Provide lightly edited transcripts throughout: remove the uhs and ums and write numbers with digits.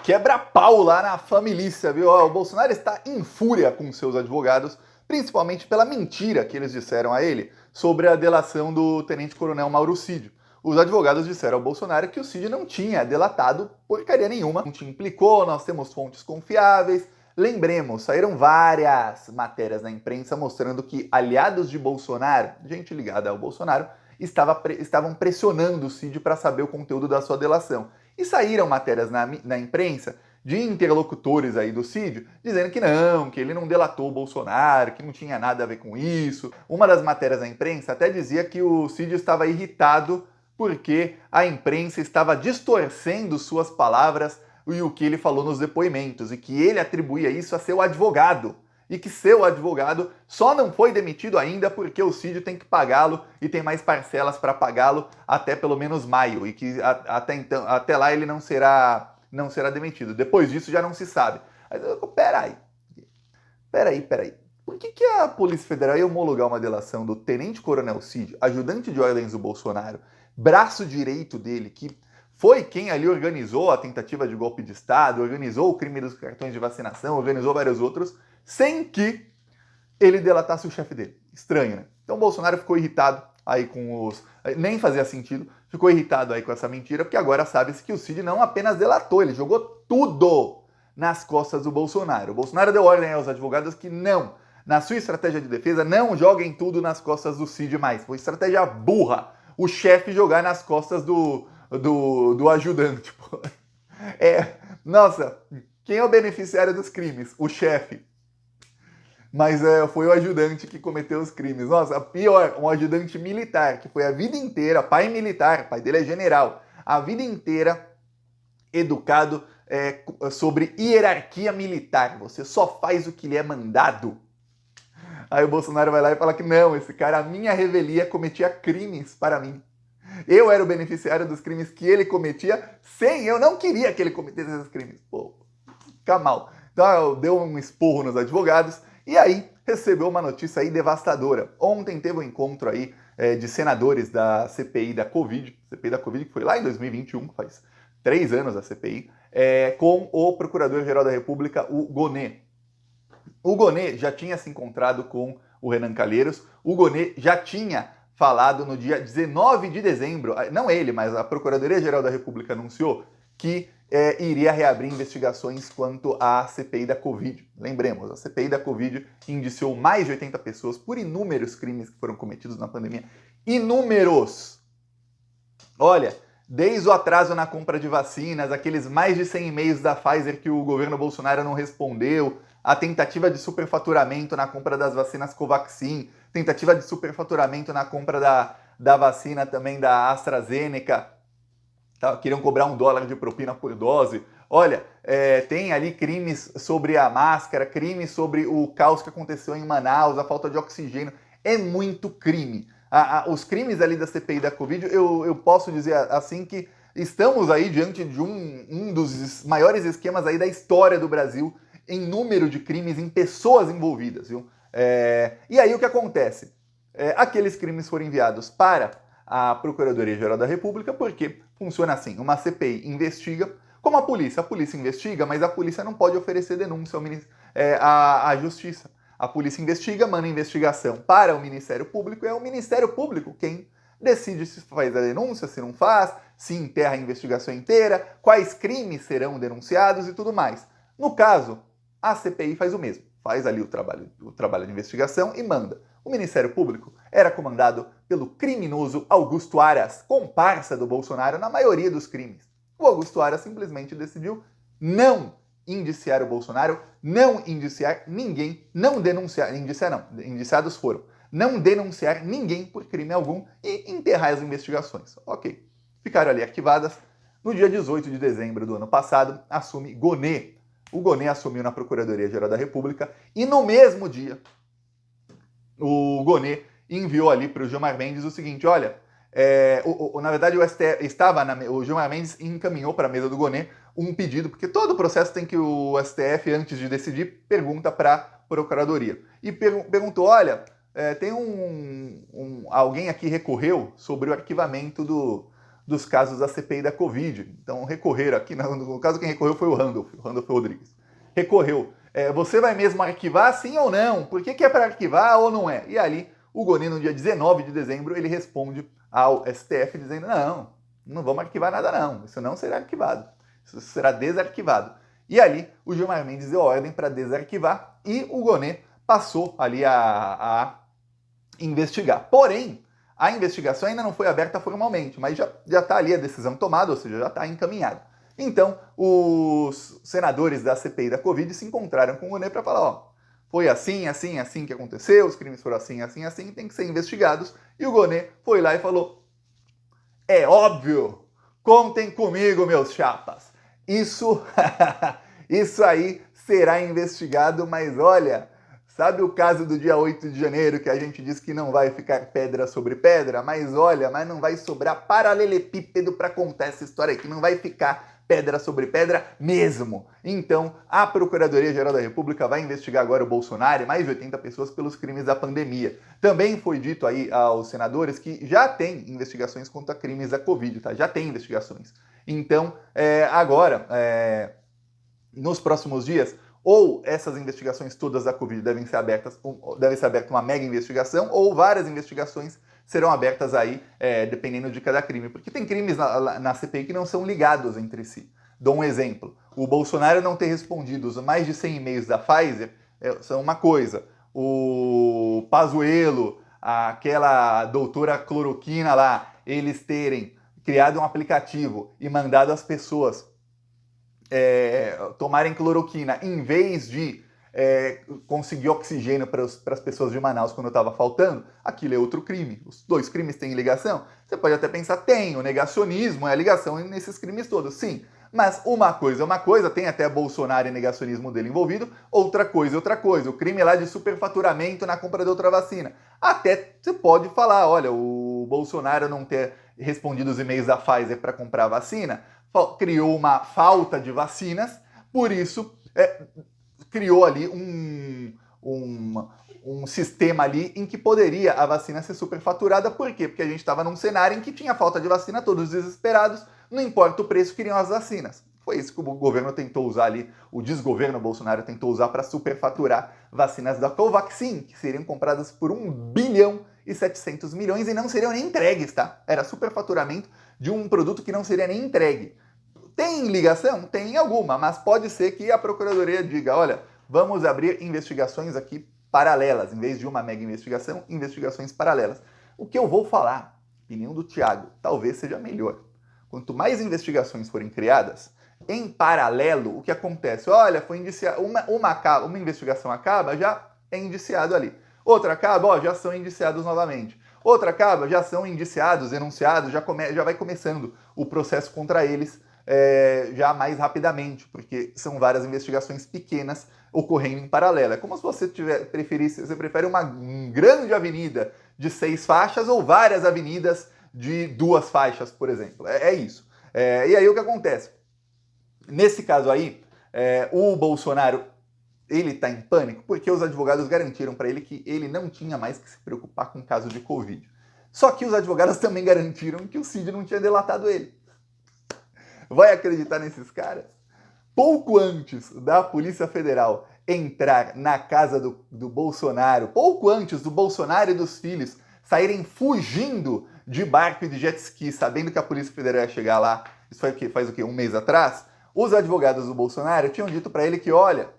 Quebra-pau lá na família, viu? Ó, o Bolsonaro está em fúria com seus advogados, principalmente pela mentira que eles disseram a ele sobre a delação do tenente-coronel Mauro Cid. Os advogados disseram ao Bolsonaro que o Cid não tinha delatado porcaria nenhuma, não te implicou, nós temos fontes confiáveis. Lembremos, saíram várias matérias na imprensa mostrando que aliados de Bolsonaro, gente ligada ao Bolsonaro, estavam pressionando o Cid para saber o conteúdo da sua delação. E saíram matérias na imprensa de interlocutores aí do Cid dizendo que ele não delatou o Bolsonaro, que não tinha nada a ver com isso. Uma das matérias na imprensa até dizia que o Cid estava irritado porque a imprensa estava distorcendo suas palavras e o que ele falou nos depoimentos, e que ele atribuía isso a seu advogado. E que seu advogado só não foi demitido ainda porque o Cid tem que pagá-lo e tem mais parcelas para pagá-lo até pelo menos maio, e que até lá ele não será demitido. Depois disso já não se sabe. Mas, peraí. Por que a Polícia Federal ia homologar uma delação do Tenente-Coronel Cid, ajudante de ordens do Bolsonaro, braço direito dele, que foi quem ali organizou a tentativa de golpe de Estado, organizou o crime dos cartões de vacinação, organizou vários outros, sem que ele delatasse o chefe dele? Estranho, né? Então o Bolsonaro ficou irritado aí com os... Nem fazia sentido, ficou irritado aí com essa mentira, porque agora sabe-se que o Cid não apenas delatou, ele jogou tudo nas costas do Bolsonaro. O Bolsonaro deu ordem aos advogados que não, na sua estratégia de defesa, não joguem tudo nas costas do Cid mais. Foi estratégia burra o chefe jogar nas costas do ajudante. Nossa, quem é o beneficiário dos crimes? O chefe. Mas foi o ajudante que cometeu os crimes. Nossa, pior, um ajudante militar, que foi a vida inteira, pai militar, pai dele é general, a vida inteira educado sobre hierarquia militar. Você só faz o que lhe é mandado. Aí o Bolsonaro vai lá e fala que não, esse cara, a minha revelia, cometia crimes para mim. Eu era o beneficiário dos crimes que ele cometia, eu não queria que ele cometesse esses crimes. Pô, fica mal. Então deu um esporro nos advogados e aí recebeu uma notícia aí devastadora. Ontem teve um encontro aí de senadores da CPI da Covid que foi lá em 2021, faz 3 anos a CPI, com o Procurador-Geral da República, o Gonê. O Gonê já tinha se encontrado com o Renan Calheiros, o Gonê já tinha falado no dia 19 de dezembro, não ele, mas a Procuradoria-Geral da República anunciou que iria reabrir investigações quanto à CPI da Covid. Lembremos, a CPI da Covid indiciou mais de 80 pessoas por inúmeros crimes que foram cometidos na pandemia. Inúmeros! Olha, desde o atraso na compra de vacinas, aqueles mais de 100 e-mails da Pfizer que o governo Bolsonaro não respondeu, a tentativa de superfaturamento na compra das vacinas Covaxin, tentativa de superfaturamento na compra da vacina também da AstraZeneca, queriam cobrar $1 de propina por dose. Olha, tem ali crimes sobre a máscara, crimes sobre o caos que aconteceu em Manaus, a falta de oxigênio. É muito crime. Os crimes ali da CPI da Covid, eu posso dizer assim que estamos aí diante de um dos maiores esquemas aí da história do Brasil em número de crimes, em pessoas envolvidas, viu? E aí o que acontece? Aqueles crimes foram enviados para a Procuradoria-Geral da República, porque funciona assim, uma CPI investiga, como a polícia investiga, mas a polícia não pode oferecer denúncia à Justiça. A polícia investiga, manda investigação para o Ministério Público, e é o Ministério Público quem decide se faz a denúncia, se não faz, se enterra a investigação inteira, quais crimes serão denunciados e tudo mais. No caso, a CPI faz o mesmo, faz ali o trabalho de investigação e manda. O Ministério Público era comandado pelo criminoso Augusto Aras, comparsa do Bolsonaro na maioria dos crimes. O Augusto Aras simplesmente decidiu não indiciar o Bolsonaro, não indiciar ninguém, não denunciar, indiciados foram, não denunciar ninguém por crime algum e enterrar as investigações. Ok, ficaram ali arquivadas. No dia 18 de dezembro do ano passado, assume Gonê. O Gonê assumiu na Procuradoria-Geral da República e no mesmo dia o Gonê enviou ali para o Gilmar Mendes o seguinte, olha, na verdade o STF o Gilmar Mendes encaminhou para a mesa do Gonê um pedido, porque todo o processo tem que o STF, antes de decidir, pergunta para a Procuradoria. E perguntou, olha, tem alguém aqui recorreu sobre o arquivamento dos casos da CPI da Covid. Então recorreram aqui, no caso quem recorreu foi o Randolph Rodrigues. Recorreu. Você vai mesmo arquivar sim ou não? Por que é para arquivar ou não é? E ali o Gonê, no dia 19 de dezembro, ele responde ao STF dizendo não vamos arquivar nada não, isso não será arquivado, isso será desarquivado. E ali o Gilmar Mendes deu ordem para desarquivar e o Gonê passou ali a investigar. Porém, a investigação ainda não foi aberta formalmente, mas já está ali a decisão tomada, ou seja, já está encaminhada. Então, os senadores da CPI da Covid se encontraram com o Gonê para falar, foi assim, assim, assim que aconteceu, os crimes foram assim, assim, assim, tem que ser investigados. E o Gonê foi lá e falou, é óbvio, contem comigo, meus chapas. Isso aí será investigado, mas olha, sabe o caso do dia 8 de janeiro que a gente diz que não vai ficar pedra sobre pedra? Mas olha, mas não vai sobrar paralelepípedo para contar essa história aqui, não vai ficar pedra sobre pedra mesmo. Então, a Procuradoria-Geral da República vai investigar agora o Bolsonaro e mais de 80 pessoas pelos crimes da pandemia. Também foi dito aí aos senadores que já tem investigações contra crimes da Covid, tá? Já tem investigações. Então, agora, nos próximos dias, ou essas investigações todas da Covid devem ser aberta uma mega investigação, ou várias investigações serão abertas aí, dependendo de cada crime. Porque tem crimes na CPI que não são ligados entre si. Dou um exemplo. O Bolsonaro não ter respondido os mais de 100 e-mails da Pfizer são uma coisa. O Pazuello, aquela doutora cloroquina lá, eles terem criado um aplicativo e mandado as pessoas tomarem cloroquina em vez de conseguir oxigênio para as pessoas de Manaus quando estava faltando, aquilo é outro crime. Os dois crimes têm ligação? Você pode até pensar, tem, o negacionismo é a ligação nesses crimes todos, sim. Mas uma coisa é uma coisa, tem até Bolsonaro e negacionismo dele envolvido, outra coisa é outra coisa. O crime lá de superfaturamento na compra de outra vacina. Até você pode falar, olha, o Bolsonaro não ter respondido os e-mails da Pfizer para comprar a vacina, criou uma falta de vacinas, por isso criou ali um sistema ali em que poderia a vacina ser superfaturada. Por quê? Porque a gente estava num cenário em que tinha falta de vacina, todos desesperados, não importa o preço, queriam as vacinas. Foi isso que o governo tentou usar ali, o desgoverno Bolsonaro tentou usar para superfaturar vacinas da Covaxin, que seriam compradas por 1 bilhão e 700 milhões e não seriam nem entregues, tá? Era superfaturamento de um produto que não seria nem entregue. Tem ligação? Tem alguma, mas pode ser que a Procuradoria diga, olha, vamos abrir investigações aqui paralelas, em vez de uma mega investigação, investigações paralelas. O que eu vou falar, opinião do Thiago, talvez seja melhor. Quanto mais investigações forem criadas, em paralelo, o que acontece? Olha, foi indiciado, uma investigação acaba, já é indiciado ali. Outra acaba, já são indiciados novamente. Outra acaba, já são indiciados, denunciados, já vai começando o processo contra eles já mais rapidamente, porque são várias investigações pequenas ocorrendo em paralelo. É como se você prefere uma grande avenida de 6 faixas ou várias avenidas de 2 faixas, por exemplo. É isso. E aí o que acontece? Nesse caso aí, o Bolsonaro, ele está em pânico porque os advogados garantiram para ele que ele não tinha mais que se preocupar com o caso de Covid. Só que os advogados também garantiram que o Cid não tinha delatado ele. Vai acreditar nesses caras? Pouco antes da Polícia Federal entrar na casa do Bolsonaro, pouco antes do Bolsonaro e dos filhos saírem fugindo de barco e de jet ski, sabendo que a Polícia Federal ia chegar lá, isso faz o quê? Um mês atrás, os advogados do Bolsonaro tinham dito para ele que, olha,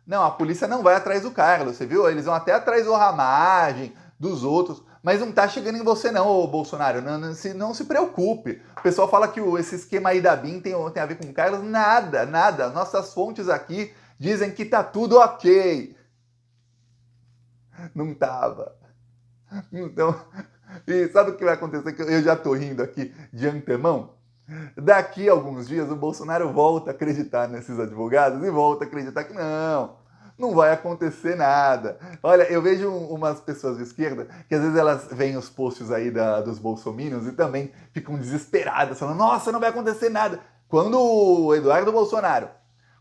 não, a polícia não vai atrás do Carlos, você viu? Eles vão até atrás do Ramagem, dos outros, mas não tá chegando em você não, ô Bolsonaro, não se preocupe. O pessoal fala que esse esquema aí da BIM tem a ver com o Carlos, nada. Nossas fontes aqui dizem que tá tudo ok. Não tava. Então, e sabe o que vai acontecer? Que eu já tô rindo aqui de antemão. Daqui a alguns dias o Bolsonaro volta a acreditar nesses advogados e volta a acreditar que não vai acontecer nada. Olha, eu vejo umas pessoas de esquerda que às vezes elas veem os posts aí dos bolsominions e também ficam desesperadas, falando, nossa, não vai acontecer nada. Quando o Eduardo Bolsonaro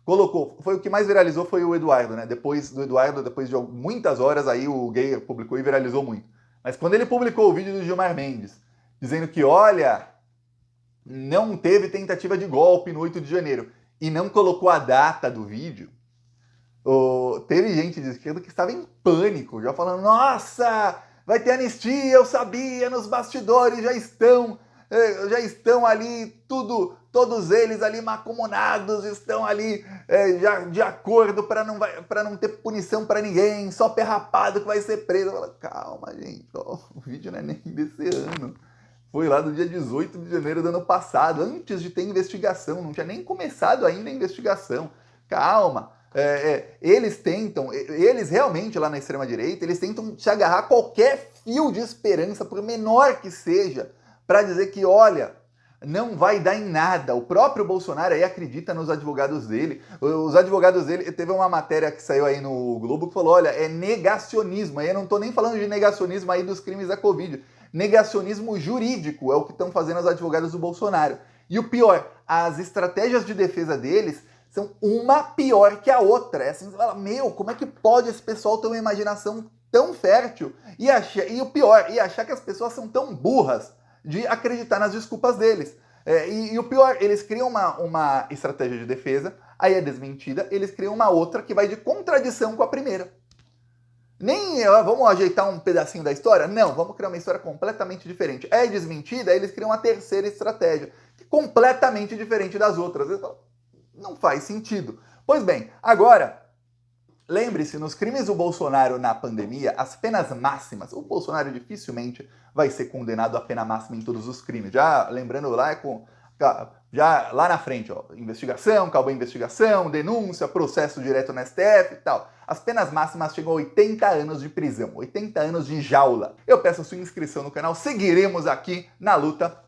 colocou, foi o que mais viralizou foi o Eduardo, né? Depois do Eduardo, depois de muitas horas aí o Gay publicou e viralizou muito. Mas quando ele publicou o vídeo do Gilmar Mendes, dizendo que, olha, não teve tentativa de golpe no 8 de janeiro e não colocou a data do vídeo, teve gente de esquerda que estava em pânico, já falando, nossa, vai ter anistia, eu sabia, nos bastidores já estão ali, todos eles ali macumunados, estão ali já de acordo para não ter punição para ninguém, só perrapado que vai ser preso. Eu falo, calma, gente, ó, o vídeo não é nem desse ano. Foi lá do dia 18 de janeiro do ano passado, antes de ter investigação, não tinha nem começado ainda a investigação. Calma. Eles realmente lá na extrema-direita, eles tentam te agarrar qualquer fio de esperança, por menor que seja, para dizer que, olha, não vai dar em nada. O próprio Bolsonaro aí acredita nos advogados dele. Os advogados dele, teve uma matéria que saiu aí no Globo que falou, olha, é negacionismo. Aí eu não tô nem falando de negacionismo aí dos crimes da Covid. Negacionismo jurídico é o que estão fazendo os advogados do Bolsonaro. E o pior, as estratégias de defesa deles são uma pior que a outra. É assim, você fala, meu, como é que pode esse pessoal ter uma imaginação tão fértil e o pior, achar que as pessoas são tão burras de acreditar nas desculpas deles. E o pior, eles criam uma estratégia de defesa, aí é desmentida, eles criam uma outra que vai de contradição com a primeira. Nem vamos ajeitar um pedacinho da história? Não, vamos criar uma história completamente diferente. É desmentida, aí eles criam uma terceira estratégia, completamente diferente das outras. Eles falam, não faz sentido. Pois bem, agora, lembre-se, nos crimes do Bolsonaro na pandemia, as penas máximas, o Bolsonaro dificilmente vai ser condenado a pena máxima em todos os crimes. Já lembrando lá já lá na frente, ó, investigação, acabou a investigação, denúncia, processo direto no STF e tal. As penas máximas chegam a 80 anos de prisão, 80 anos de jaula. Eu peço a sua inscrição no canal, seguiremos aqui na luta